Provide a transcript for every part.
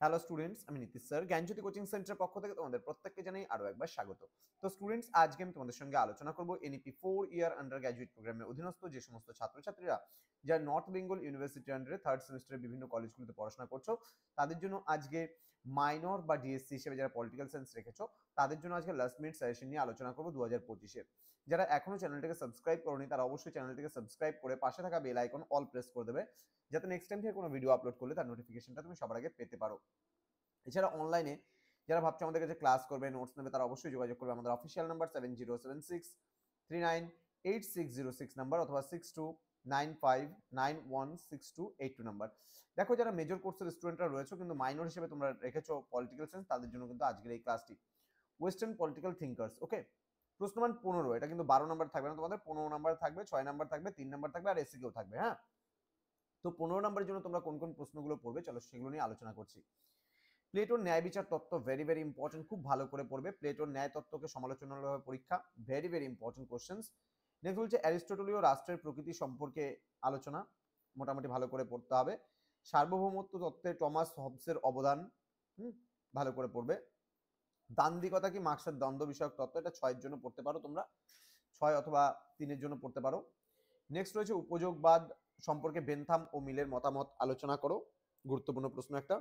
Hello students, আমি Nitish sir জ্ঞানজ্যোতি coaching সেন্টারের পক্ষ থেকে তোমাদের প্রত্যেককে জানাই আরো একবার স্বাগত। তো স্টুডেন্টস, আজকে আমি তোমাদের সঙ্গে আলোচনা করব এনইপি 4 ইয়ার আন্ডার গ্র্যাজুয়েট প্রোগ্রামের অধীনস্থ যে সমস্ত ছাত্রছাত্রীরা যারা নর্থ বেঙ্গল ইউনিভার্সিটির আন্ডারে থার্ড সেমিস্টারের বিভিন্ন কলেজগুলোতে পড়াশোনা করছো, তাদের জন্য আজকে মাইনর বা ডিএসসি হিসেবে যারা পলিটিক্যাল সায়েন্স রেখেছো, তাদের জন্য আজকে লাস্ট মিনিট সাজেশন নিয়ে আলোচনা করবো 2025-এর। যারা এখনো চ্যানেলটাকে সাবস্ক্রাইব করোনি, তারা অবশ্যই চ্যানেলটিকে সাবস্ক্রাইব করে পাশে থাকা বেল আইকন অল প্রেস করে দেবে, যাতে নেক্সট টাইম থেকে কোনো ভিডিও আপলোড করলে তার নোটিফিকেশনটা তুমি সবার আগে পেতে পারো। এছাড়া অনলাইনে যারা ভাবছো আমাদের কাছে ক্লাস করবে, নোটস নেবে, তারা অবশ্যই যোগাযোগ করবে আমাদের অফিসিয়াল নাম্বার 7076398606 নাম্বার অথবা 6295916282 নাম্বার। দেখো, যারা মেজর কোর্সের স্টুডেন্টরা রয়েছে কিন্তু মাইনর হিসেবে তোমরা রেখেছো পলিটিক্যাল সায়েন্স, তাদের জন্য কিন্তু আজকের এই ক্লাসটি ওয়েস্টার্ন পলিটিক্যাল থিঙ্কার্স। ওকে, প্রশ্নমান 15, এটা কিন্তু 12 নাম্বার থাকবে না, তোমাদের 15 নাম্বার থাকবে, 6 নাম্বার থাকবে, 3 নাম্বার থাকবে আর এসিকেও থাকবে। হ্যাঁ, তো 15 নাম্বারের জন্য তোমরা কোন কোন প্রশ্নগুলো পড়বে, চলো সেগুলো নিয়ে আলোচনা করছি। প্লেটোর ন্যায় বিচার তত্ত্ব ভেরি ভেরি ইম্পর্টেন্ট, খুব ভালো করে পড়বে। প্লেটোর ন্যায় তত্ত্বকে সমালোচনামূলক পরীক্ষা, very very important questions. Next বলছে অ্যারিস্টটলীয় রাষ্ট্রের প্রকৃতি সম্পর্কে আলোচনা, মোটামুটি ভালো করে পড়তে হবে। সার্বভৌমত্ব তত্ত্বে টমাস হবসের অবদান, ভালো করে পড়বে। দান্দিকতা কি মার্ক্সের দ্বন্দ্ব বিষয়ক তত্ত্ব, এটা 6 জন্য পড়তে পারো তোমরা, 6 অথবা 3 জন্য পড়তে পারো। নেক্সট রয়েছে উপযোগবাদ সম্পর্কে বেনথাম ও মিলের মতামত আলোচনা করো, গুরুত্বপূর্ণ প্রশ্ন একটা।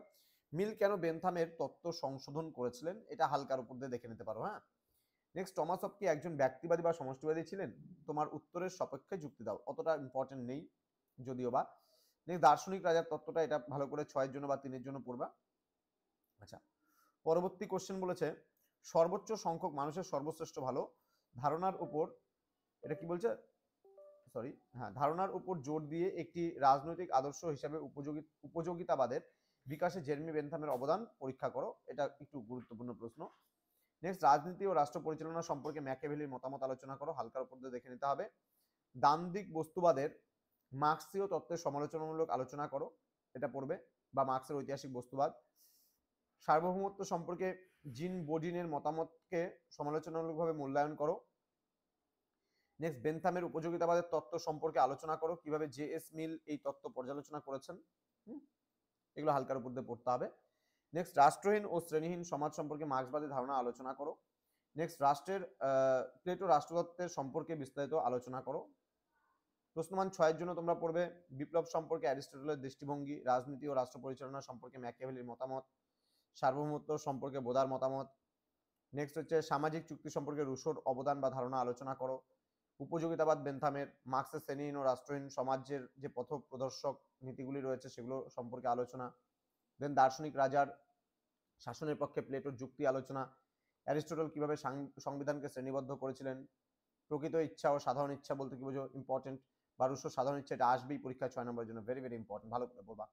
মিল কেন বেনথামের তত্ত্ব সংশোধন করেছিলেন, এটা হালকার উপর দিয়ে দেখে নিতে পারো। হ্যাঁ, নেক্সট টমাস হব কি একজন ব্যক্তিবাদী বা সমষ্টিবাদী ছিলেন, তোমার উত্তরের সপক্ষে যুক্তি দাও, অতটা ইম্পর্টেন্ট নেই যদিও বা। নেক্সট দার্শনিক রাজার তত্ত্বটা, এটা ভালো করে 6 জন্য বা 3 জন্য পড়বা। আচ্ছা, পরবর্তী কোশ্চেন বলেছে সর্বোচ্চ সংখ্যক মানুষের সর্বশ্রেষ্ঠ ভালো ধারণার উপর, এটা কি বলছে, সরি, হ্যাঁ, ধারণার উপর জোর দিয়ে একটি রাজনৈতিক আদর্শ হিসাবে উপযোগিতাবাদের বিকাশে জেরেমি বেনথামের অবদান পরীক্ষা করো, এটা একটু গুরুত্বপূর্ণ প্রশ্ন। নেক্সট রাজনীতি ও রাষ্ট্র পরিচালনা সম্পর্কে ম্যাকিয়াভেলির মতামত আলোচনা করো, হালকার উপর দিয়ে দেখে নিতে হবে। দান্দিক বস্তুবাদের মার্ক্সীয় তত্ত্বের সমালোচনামূলক আলোচনা করো, এটা পড়বে, বা মার্ক্সের ঐতিহাসিক বস্তুবাদ। সার্বভৌমত্ব সম্পর্কে জিন বোডিনের মতামতকে সমালোচনামূলকভাবে মূল্যায়ন করো। নেক্সট বেনথামের উপযোগিতাবাদের তত্ত্ব সম্পর্কে আলোচনা করো, কিভাবে জে.এস. মিল এই তত্ত্ব পর্যালোচনা করেছেন, এগুলো হালকার উপর দিয়ে পড়তে হবে। নেক্সট রাষ্ট্রহীন ও শ্রেণীহীন সমাজ সম্পর্কে মার্ক্সবাদী ধারণা আলোচনা করো। নেক্সট প্লেটো রাষ্ট্রতত্ত্বের সম্পর্কে বিস্তারিত আলোচনা করো। প্রশ্নমান 6 জন্য তোমরা পড়বে বিপ্লব সম্পর্কে অ্যারিস্টটলের দৃষ্টিভঙ্গি, রাজনীতি ও রাষ্ট্র পরিচালনা সম্পর্কে ম্যাকিয়াভেলির মতামত, সার্বভৌমত্ব সম্পর্কে বোদার মতামত। নেক্সট হচ্ছে সামাজিক চুক্তি সম্পর্কে রুশোর অবদান বা ধারণা আলোচনা করো। উপযোগিতাবাদ বেনথামের, মার্ক্সের শ্রেণীহীন ও রাষ্ট্রহীন সমাজের যে পথ প্রদর্শক নীতিগুলি রয়েছে সেগুলো সম্পর্কে আলোচনা। দেন দার্শনিক রাজার শাসনের পক্ষে প্লেটোর যুক্তি আলোচনা। অ্যারিস্টটল কিভাবে সংবিধানকে শ্রেণীবদ্ধ করেছিলেন। প্রকৃত ইচ্ছা ও সাধারণ ইচ্ছা বলতে কি বোঝো, ইম্পর্টেন্ট। বা রুশোর সাধারণ ইচ্ছা, এটা আসবেই পরীক্ষা 6 নম্বরের জন্য, ভেরি ভেরি ইম্পর্টেন্ট, ভালো করে পড়বা।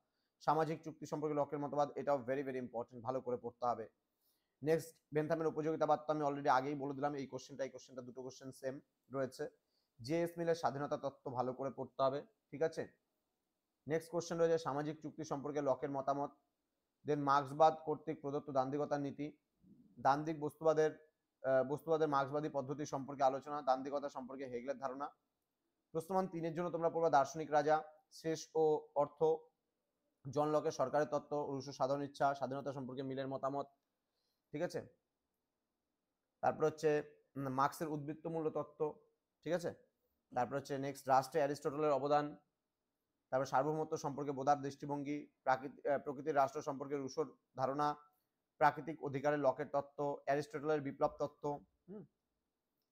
সামাজিক চুক্তি সম্পর্কে লকের মতবাদ, এটাও ভেরি ভেরি ইম্পর্টেন্ট, ভালো করে পড়তে হবে। নেক্সট বেনথামের উপযোগিতাবাদ তো আমি অলরেডি আগেই বলে দিলাম, এই কোশ্চেনটা দুটো কোশ্চেন সেম রয়েছে। জে.এস. মিলের স্বাধীনতা তত্ত্ব ভালো করে পড়তে হবে, ঠিক আছে। নেক্সট কোশ্চেন রয়েছে সামাজিক চুক্তি সম্পর্কে লকের মতামত। দেন মার্ক্সবাদ কর্তৃক প্রদত্ত দান্দিকতার নীতি, দান্দিক বস্তুবাদের মার্ক্সবাদী পদ্ধতি সম্পর্কে আলোচনা, দান্দিকতা সম্পর্কে হেগেলের ধারণা। প্রশ্নমান 3 জন্য তোমরা পড়বা দার্শনিক রাজা, শেষ ও অর্থ, জন লকের সরকারের তত্ত্ব, রুশো সাধারণ ইচ্ছা, স্বাধীনতা সম্পর্কে মিলের মতামত, ঠিক আছে। তারপর হচ্ছে মার্ক্সের উদ্বৃত্তমূল্য তত্ত্ব, ঠিক আছে। তারপর হচ্ছে নেক্সট রাষ্ট্রে অ্যারিস্টটলের অবদান। তারপর সার্বভৌমত্ব সম্পর্কে বোদার দৃষ্টিভঙ্গি, প্রকৃতির রাষ্ট্র সম্পর্কে রুশোর ধারণা, প্রাকৃতিক অধিকারের লকের তত্ত্ব, অ্যারিস্টটলের বিপ্লব তত্ত্ব।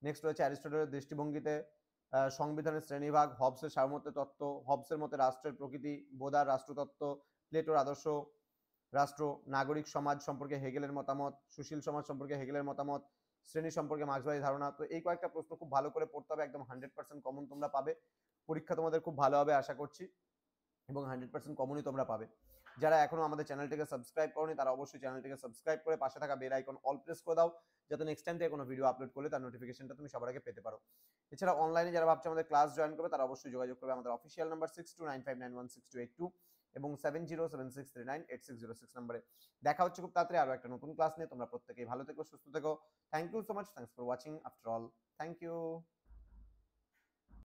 নেক্সট রয়েছে অ্যারিস্টটলের দৃষ্টিভঙ্গিতে সংবিধানের শ্রেণীভাগ, হবসের সার্বভৌমত্ব তত্ত্ব, হবসের মতে রাষ্ট্রের প্রকৃতি, বোদার রাষ্ট্রতত্ত্ব, প্লেটোর আদর্শ রাষ্ট্র, নাগরিক সমাজ সম্পর্কে হেগেলের মতামত, সুশীল সমাজ সম্পর্কে হেগেলের মতামত, শ্রেণী সম্পর্কে মার্ক্সবাদী ধারণা। তো এই কয়েকটা প্রশ্ন খুব ভালো করে পড়তে হবে, একদম 100% কমন তোমরা পাবে। পরীক্ষা তোমাদের খুব ভালো হবে আশা করছি, এবং 100% কমনই তোমরা পাবে। যারা এখনো আমাদের চ্যানেলটিকে সাবস্ক্রাইব করনি, তারা অবশ্যই চ্যানেলটিকে সাবস্ক্রাইব করে পাশে থাকা বেল আইকন অল প্রেস করে দাও, যাতে নেক্সট টাইম থেকে কোনো ভিডিও আপলোড করলে তার নোটিফিকেশনটা তুমি সবার আগে পেতে পারো। এছাড়া অনলাইনে যারা ভাবছে আমাদের ক্লাস জয়েন করবে, তারা অবশ্যই যোগাযোগ করবে আমাদের অফিসিয়াল নাম্বার 6295916282 এবং 7076398606 নম্বরে। দেখা হচ্ছে খুব তাড়াতাড়ি আরো একটা নতুন ক্লাস নিয়ে। তোমরা প্রত্যেকেই ভালো থেকো, সুস্থ থেকো। Thank you so much, thanks for watching after all, thank you.